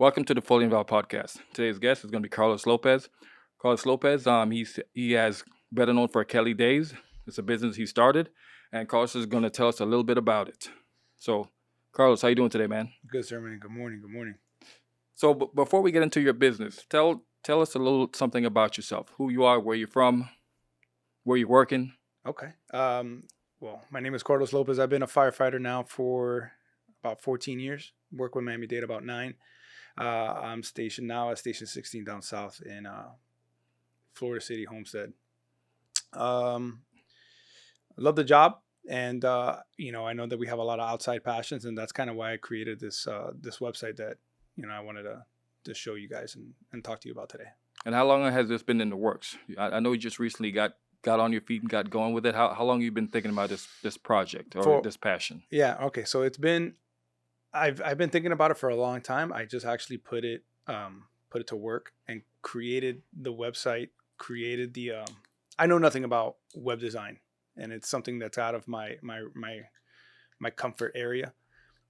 Welcome to the Fully Involved podcast. Today's guest is going to be Carlos Lopez. Carlos Lopez, he has better known for Kelly Days. It's a business he started, and Carlos is going to tell us a little bit about it. So, Carlos, how you doing today, man? Good, sir, man. Good morning. Good morning. So, before we get into your business, tell us a little something about yourself. Who you are, where you're from, where you're working. Okay. Well, my name is Carlos Lopez. I've been a firefighter now for about 14 years. Work with Miami-Dade about 9. I'm stationed now at Station 16 down south in Florida City, Homestead. Love the job, and I know that we have a lot of outside passions, and that's kind of why I created this website that I wanted to show you guys and talk to you about today. And how long has this been in the works? I know you just recently got on your feet and got going with it. How long have you been thinking about this project or this passion? Yeah. Okay. So I've been thinking about it for a long time. I just actually put it to work and created the website. Created the. I know nothing about web design, and it's something that's out of my comfort area.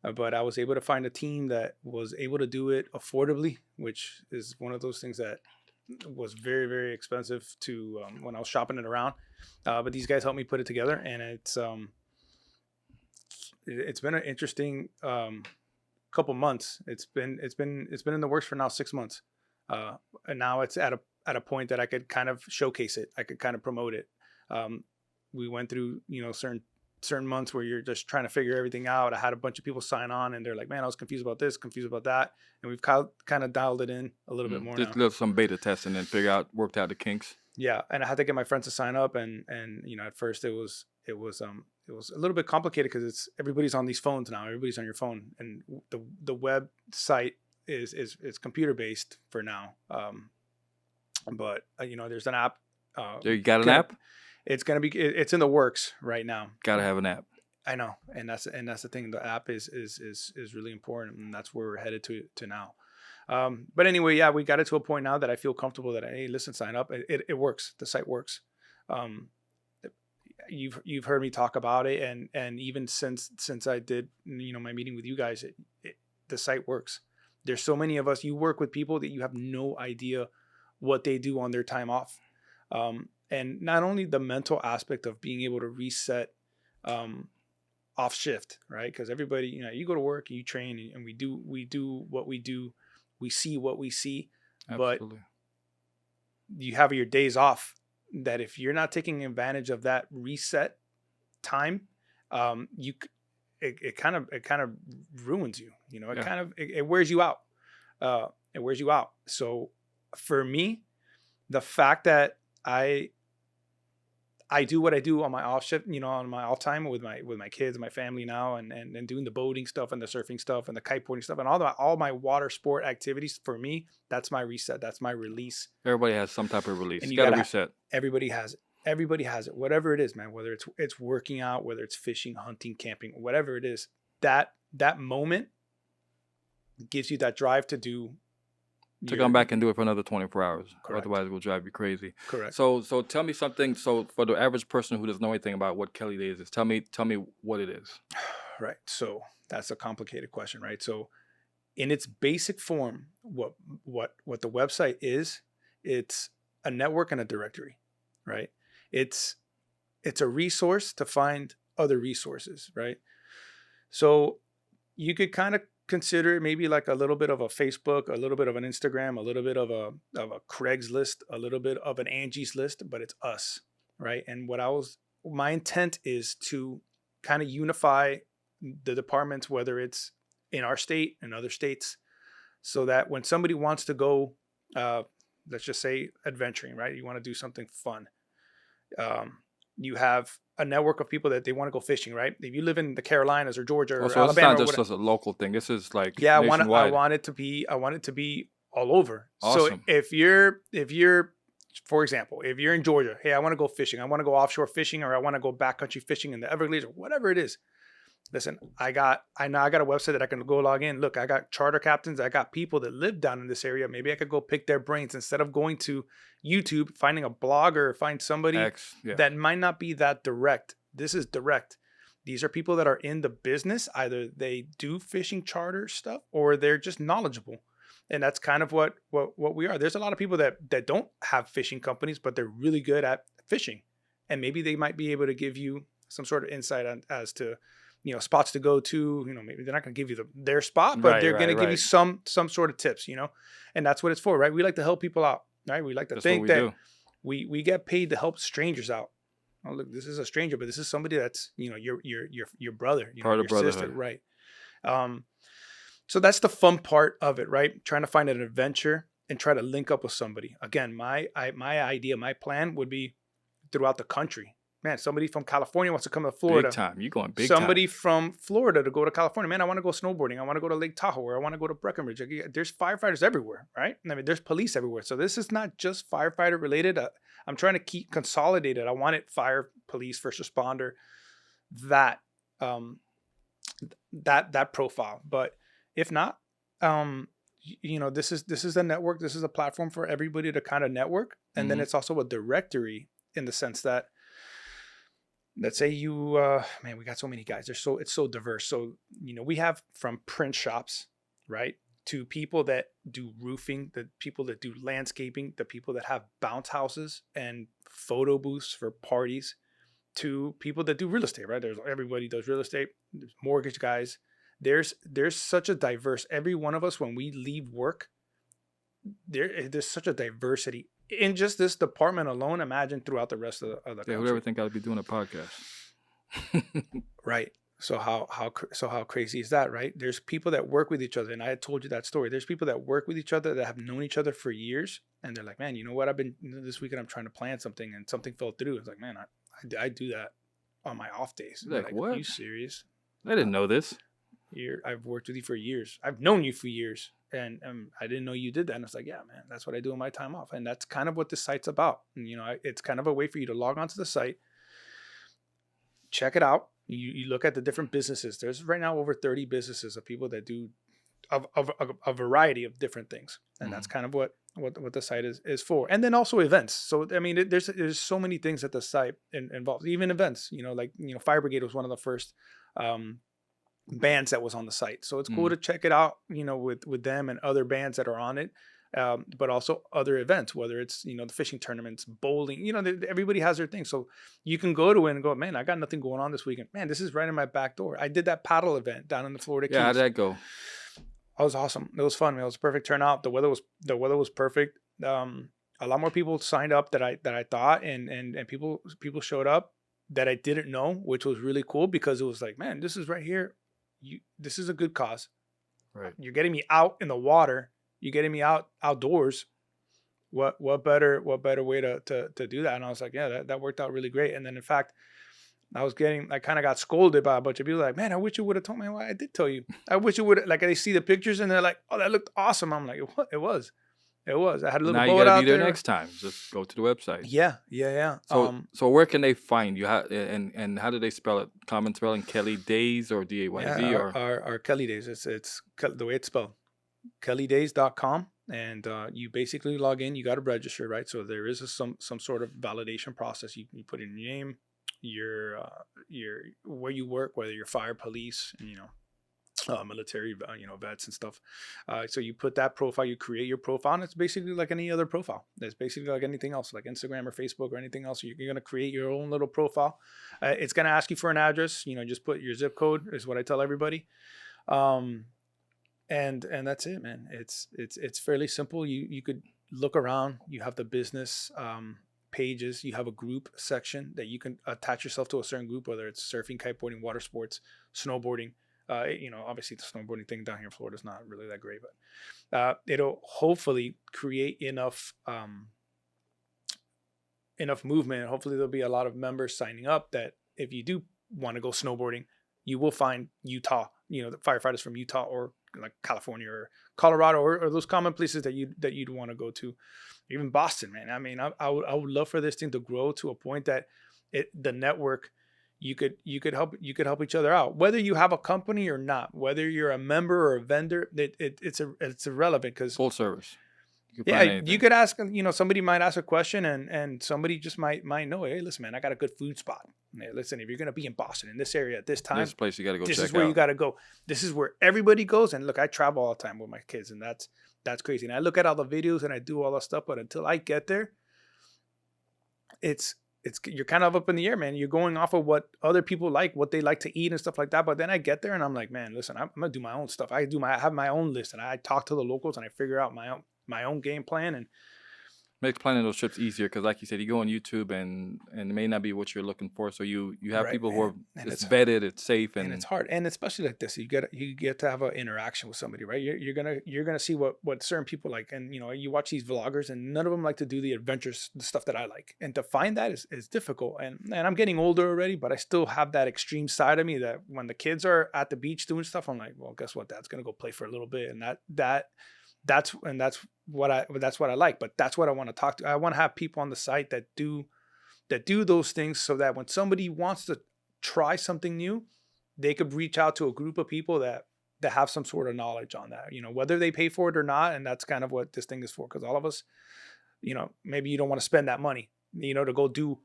But I was able to find a team that was able to do it affordably, which is one of those things that was very, very expensive to when I was shopping it around. But these guys helped me put it together, and it's been an interesting couple months. It's been in the works for now 6 months, and now it's at a point that I could kind of showcase it. I could kind of promote it. We went through certain months where you're just trying to figure everything out. I had a bunch of people sign on, and they're like, "Man, I was confused about this, confused about that," and we've kind of dialed it in a little bit more just now. some beta testing and worked out the kinks. Yeah, and I had to get my friends to sign up, and at first it was a little bit complicated because it's everybody's on these phones now. Everybody's on your phone, and the website is computer based for now. But there's an app. You got an app? It's in the works right now. Got to have an app. I know, and that's the thing. The app is really important, and that's where we're headed to now. But anyway, yeah, we got it to a point now that I feel comfortable that, hey, listen, sign up. It works. The site works. You've heard me talk about it, and even since I did my meeting with you guys, the site works. There's so many of us. You work with people that you have no idea what they do on their time off, and not only the mental aspect of being able to reset off shift, right? Because everybody, you go to work, you train, and we do what we do. We see what we see. Absolutely. But you have your days off that if you're not taking advantage of that reset time, it kind of ruins you. It wears you out. It wears you out. So for me, the fact that I do what I do on my off shift, on my off time with my kids, my family now, and doing the boating stuff and the surfing stuff and the kiteboarding stuff and all my water sport activities. For me, that's my reset. That's my release. Everybody has some type of release. And you got to reset. Everybody has it. Everybody has it. Whatever it is, man. Whether it's working out, whether it's fishing, hunting, camping, whatever it is, that moment gives you that drive to do. To come back and do it for another 24 hours. Correct. Otherwise, it will drive you crazy. Correct. So tell me something. So for the average person who doesn't know anything about what Kelly Days is, tell me what it is. Right. So that's a complicated question, right? So in its basic form, what the website is, it's a network and a directory, right? It's a resource to find other resources, right? So you could kind of consider it maybe like a little bit of a Facebook, a little bit of an Instagram, a little bit of a Craigslist, a little bit of an Angie's List, but it's us, right? And my intent is to kind of unify the departments, whether it's in our state and other states, so that when somebody wants to go, let's just say adventuring, right? You want to do something fun. You have a network of people that they want to go fishing, right? If you live in the Carolinas or Georgia or Alabama, it's not just a local thing. This is like nationwide. I want it to be all over. Awesome. So if you're, for example, if you're in Georgia, hey, I want to go fishing. I want to go offshore fishing, or I want to go backcountry fishing in the Everglades, or whatever it is. Listen, I got a website that I can go log in. Look, I got charter captains. I got people that live down in this area. Maybe I could go pick their brains instead of going to YouTube, finding a blogger, find somebody that might not be that direct. This is direct. These are people that are in the business. Either they do fishing charter stuff or they're just knowledgeable. And that's kind of what we are. There's a lot of people that don't have fishing companies, but they're really good at fishing, and maybe they might be able to give you some sort of insight on as to, spots to go to. Maybe they're not going to give you their spot, but Right, they're going right, to give you right. some sort of tips. And that's what it's for, right? We like to help people out, right? We like to That's what think we that do. we get paid to help strangers out. Oh, look, this is a stranger, but this is somebody that's your brother, Part of your sister, brotherhood. right? Um, so that's the fun part of it, right? Trying to find an adventure and try to link up with somebody. Again, my idea, my plan would be throughout the country. Man, somebody from California wants to come to Big Florida. time. You going big time. Somebody from Florida to go to California. Man, I want to go snowboarding. I want to go to Lake Tahoe, or I want to go to Breckenridge. There's firefighters everywhere, right? I mean, there's police everywhere. So this is not just firefighter related. I'm trying to keep consolidated. I want it fire, police, first responder, that um, that profile. But if not, this is a network. This is a platform for everybody to kind of network, and then Hmm. it's also a directory in the sense that, let's say you man, we got so many guys. It's so diverse. So we have from print shops, right, to people that do roofing, the people that do landscaping, the people that have bounce houses and photo booths for parties, to people that do real estate, right? There's everybody does real estate. There's mortgage guys. There's such a diverse. Every one of us, when we leave work, there's such a diversity in just this department alone. Imagine throughout the rest of the Yeah, whoever country. think I'd be doing a podcast? Right. So how crazy is that, right? There's people that work with each other, and I had told you that story. There's people that work with each other that have known each other for years, and they're like, man, you know what? I've been this weekend. I'm trying to plan something, and something fell through. It's like, man, I do that on my off days. They're Like, like, are what? you serious? I didn't know this. I've worked with you for years. I've known you for years, and I didn't know you did that. And it's like, yeah, man, that's what I do on my time off, and that's kind of what this site's about. And, it's kind of a way for you to log onto the site, check it out. You look at the different businesses. There's right now over 30 businesses of people that do of a variety of different things, and that's kind of what the site is for. And then also events. So I mean, there's so many things that the site involves, even events. Like Fire Brigade was one of the first bands that was on the site, so it's cool to check it out. With them and other bands that are on it. But also other events, whether it's the fishing tournaments, bowling. Everybody has their thing, so you can go to it and go, man, I got nothing going on this weekend. Man, this is right in my back door. I did that paddle event down in the Florida Yeah, how'd Keys. that go? It was awesome. It was fun. Man. It was a perfect turnout. The weather was perfect. A lot more people signed up that I thought, and people showed up that I didn't know, which was really cool, because it was like, man, this is right here. This is a good cause. Right. You're getting me out in the water. You're getting me outdoors. What better way to do that? And I was like, yeah, that worked out really great. And then in fact, I kind of got scolded by a bunch of people like, man, I wish you would have told me. Well, I did tell you. I wish you would, like, they see the pictures and they're like, oh, that looked awesome. I'm like, what? It was. I had a little Now you boat got to out be there there. next time. Just go to the website. Yeah. So where can they find you? And how do they spell it? Common spelling: Kelly Days or DAYZ yeah, or our Kelly Days. It's the way it's spelled. kellydays.com, and you basically log in. You got to register, right? So there is some sort of validation process. You put in your name, your where you work, whether you're fire, police, and military, vets and stuff. So you put that profile, you create your profile, and it's basically like any other profile. It's basically like anything else, like Instagram or Facebook or anything else. You're going to create your own little profile. It's going to ask you for an address. Just put your zip code is what I tell everybody. And that's it, man. It's fairly simple. You could look around. You have the business pages. You have a group section that you can attach yourself to a certain group, whether it's surfing, kiteboarding, water sports, snowboarding. Obviously the snowboarding thing down here in Florida is not really that great, but it'll hopefully create enough movement. Hopefully there'll be a lot of members signing up that if you do want to go snowboarding, you will find Utah, the firefighters from Utah or like California or Colorado or those common places that you'd want to go to, even Boston, man. I mean, I would love for this thing to grow to a point that the network, you could help each other out, whether you have a company or not, whether you're a member or a vendor. It's irrelevant, because full service? You can Yeah, find you anything. could ask, somebody might ask a question, and somebody just might know, hey, listen, man, I got a good food spot. Hey, listen, if you're gonna be in Boston in this area at this This time, place you got to go this is check where you out. got to go. This is where everybody goes. And look, I travel all the time with my kids, and that's crazy. And I look at all the videos and I do all that stuff, but until I get there, it's you're kind of up in the air, man. You're going off of what other people like, what they like to eat and stuff like that. But then I get there and I'm like, man, listen, I'm gonna do my own stuff. I have my own list, and I talk to the locals and I figure out my own game plan. And Makes planning those trips easier because, like you said, you go on YouTube and it may not be what you're looking for. So you have right, people who and are and it's it's vetted, it's safe, and it's and hard, and especially like this, you get to have an interaction with somebody, right? You're gonna see what certain people like, and you watch these vloggers, and none of them like to do the adventures, the stuff that I like, and to find that is difficult. And I'm getting older already, but I still have that extreme side of me that when the kids are at the beach doing stuff, I'm like, well, guess what? Dad's gonna go play for a little bit, and that's what I like. But that's what I want to talk to. I want to have people on the site that do those things, so that when somebody wants to try something new, they could reach out to a group of people that have some sort of knowledge on that, whether they pay for it or not. And that's kind of what this thing is for, because all of us, maybe you don't want to spend that money, to go do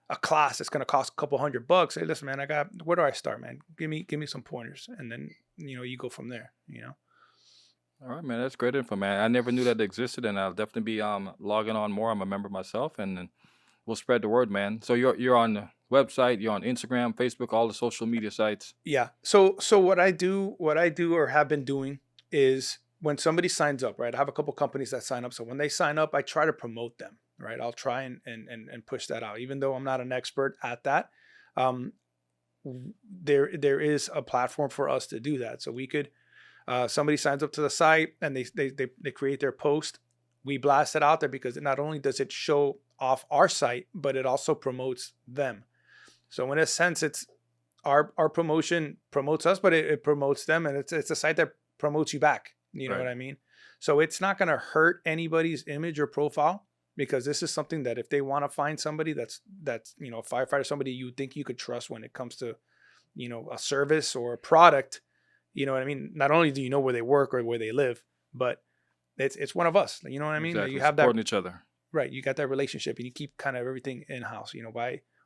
a class that's going to cost a couple $100. Hey, listen, man, where do I start, man? Give me some pointers, and then you go from there. all right, man, that's great info, man. I never knew that existed, and I'll definitely be logging on more. I'm a member myself, and then we'll spread the word, man. So you're on the website, you're on Instagram, Facebook, all the social media sites. Yeah. So what I do or have been doing is, when somebody signs up, right? I have a couple companies that sign up. So when they sign up, I try to promote them, right? I'll try and push that out, even though I'm not an expert at that. Um, there is a platform for us to do that. So we could, somebody signs up to the site and they create their post. We blast it out there, because not only does it show off our site, but it also promotes them. So in a sense, it's our promotion promotes us, but it promotes them, and it's a site that promotes you back. You know Right. what I mean? So it's not going to hurt anybody's image or profile, because this is something that if they want to find somebody that's a firefighter, somebody you think you could trust when it comes to a service or a product. You know what I mean? Not only do you know where they work or where they live, but it's one of us. You know what I mean? You Exactly. have that, Supporting each other. right? You got that relationship, and you keep kind of everything in house.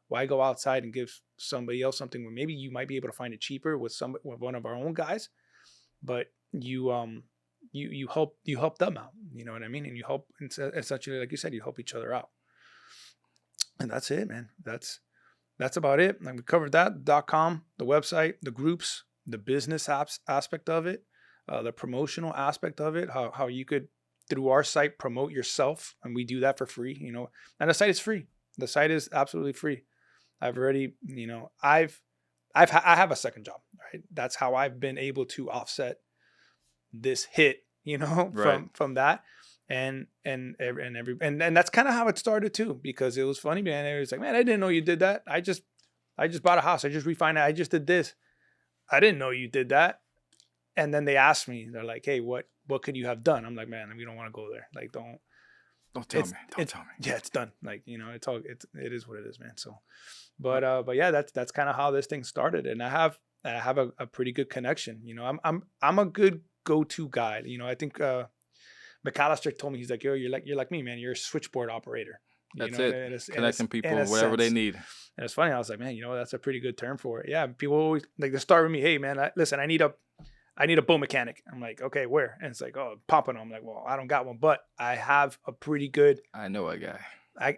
Why go outside and give somebody else something when maybe you might be able to find it cheaper with one of our own guys, but you help them out. You know what I mean? And you help, essentially, like you said, you help each other out. And that's it, man. That's about it. And we covered that. .com, the website, the groups, the business apps aspect of it, the promotional aspect of it, how you could, through our site, promote yourself, and we do that for free. And the site is free. The site is absolutely free. I've already, I have a second job, right? That's how I've been able to offset this hit, Right. from that. And that's kind of how it started too, because it was funny, man. It was like, man, I didn't know you did that. I just bought a house. I just refinanced. I just did this. I didn't know you did that. And then they asked me, they're like, hey, what could you have done? I'm like, man, we don't want to go there. Like, don't. Don't tell It's me. Don't it tell me. Yeah, it's done. Like, it is what it is, man. So, but yeah, that's kind of how this thing started. And I have a pretty good connection. I'm a good go-to guy. I think McAllister told me, he's like, yo, you're like me, man. You're a switchboard operator. That's And it. it's Connecting in people, a whatever they sense. need. And it's funny. I was like, man, that's a pretty good term for it. Yeah, people always like to start with me. Hey, man, listen, I need a boat mechanic. I'm like, okay, where? And it's like, oh, Pompano. I'm like, well, I don't got one, but I have a pretty good. I know a guy. I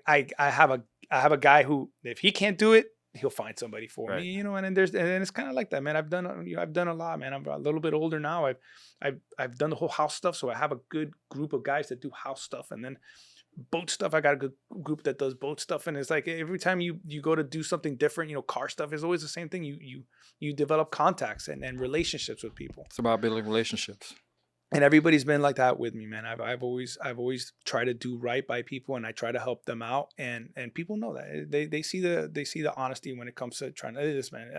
have a guy who, if he can't do it, he'll find somebody for me. Right. And it's kind of like that, man. I've done a lot, man. I'm a little bit older now. I've done the whole house stuff, so I have a good group of guys that do house stuff, and then boat stuff. I got a good group that does boat stuff, and it's like every time you go to do something different, car stuff is always the same thing. You develop contacts and relationships with people. It's about building relationships. And everybody's been like that with me, man. I've always tried to do right by people, and I try to help them out, and people know that. They see the honesty when it comes to trying to, hey, this, man,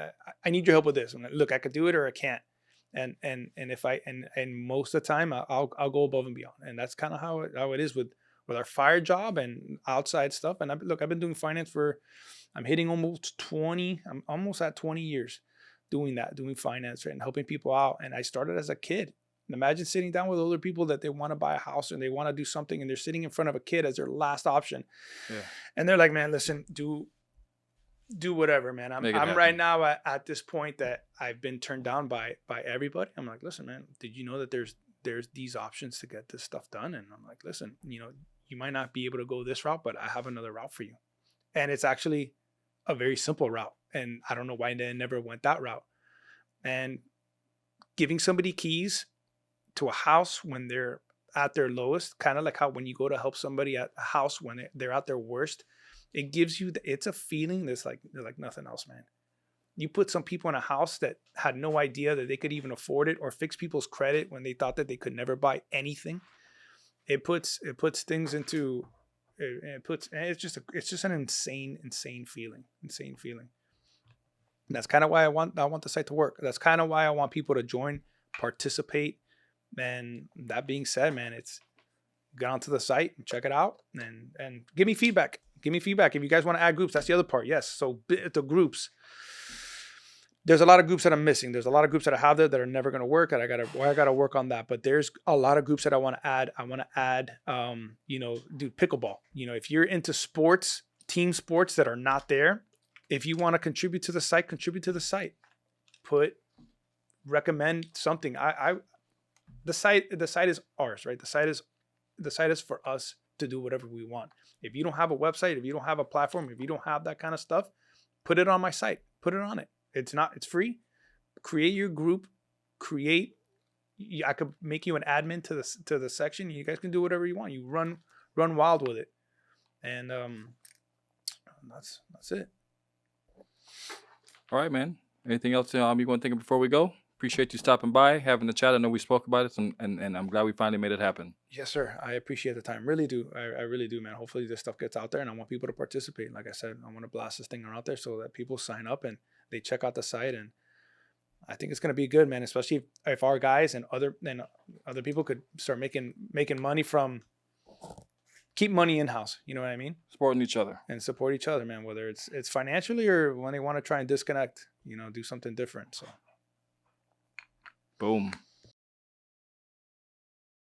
I need your help with this. I'm like, look, I could do it or I can't. And if I and most of the time I'll go above and beyond. And that's kind of how it is with our fire job and outside stuff. And I've been doing finance I'm hitting almost 20. I'm almost at 20 years doing finance, right, and helping people out. And I started as a kid. Imagine sitting down with older people that they want to buy a house and they want to do something, and they're sitting in front of a kid as their last option. Yeah. And they're like, man, listen, do whatever, man. I'm Make it I'm right happen. now at this point that I've been turned down by everybody. I'm like, listen, man, did you know that there's these options to get this stuff done? And I'm like, listen, you might not be able to go this route, but I have another route for you. And it's actually a very simple route. And I don't know why they never went that route. And giving somebody keys to a house when they're at their lowest, kind of like how when you go to help somebody at a house when they're at their worst, it gives you it's a feeling that's like they're like nothing else, man. You put some people in a house that had no idea that they could even afford it, or fix people's credit when they thought that they could never buy anything. It puts things into it puts it's just an insane feeling. And that's kind of why I want the site to work. That's kind of why I want people to join, participate. And that being said, man, it's get onto the site and check it out, and give me feedback. Give me feedback if you guys want to add groups. That's the other part. Yes, so the groups. There's a lot of groups that I'm missing. There's a lot of groups that I have there that are never going to work, and I gotta work on that. But there's a lot of groups that I want to add. I want to add, do pickleball. If you're into sports, team sports that are not there, if you want to contribute to the site, contribute to the site. Recommend something. The site is ours, right? The site is for us to do whatever we want. If you don't have a website, if you don't have a platform, if you don't have that kind of stuff, put it on my site. Put it on it. It's free. Create your group. I could make you an admin to the section. You guys can do whatever you want. You run wild with it. And that's it. All right, man. Anything else you want to think of before we go? Appreciate you stopping by, having the chat. I know we spoke about it, and I'm glad we finally made it happen. Yes, sir. I appreciate the time. Really do. I really do, man. Hopefully this stuff gets out there, and I want people to participate. Like I said, I want to blast this thing out there so that people sign up and they check out the site. And I think it's going to be good, man, especially if our guys and other people could start making money from keep money in-house. You know what I mean? Supporting each other. And support each other, man, whether it's financially or when they want to try and disconnect, do something different. So Boom.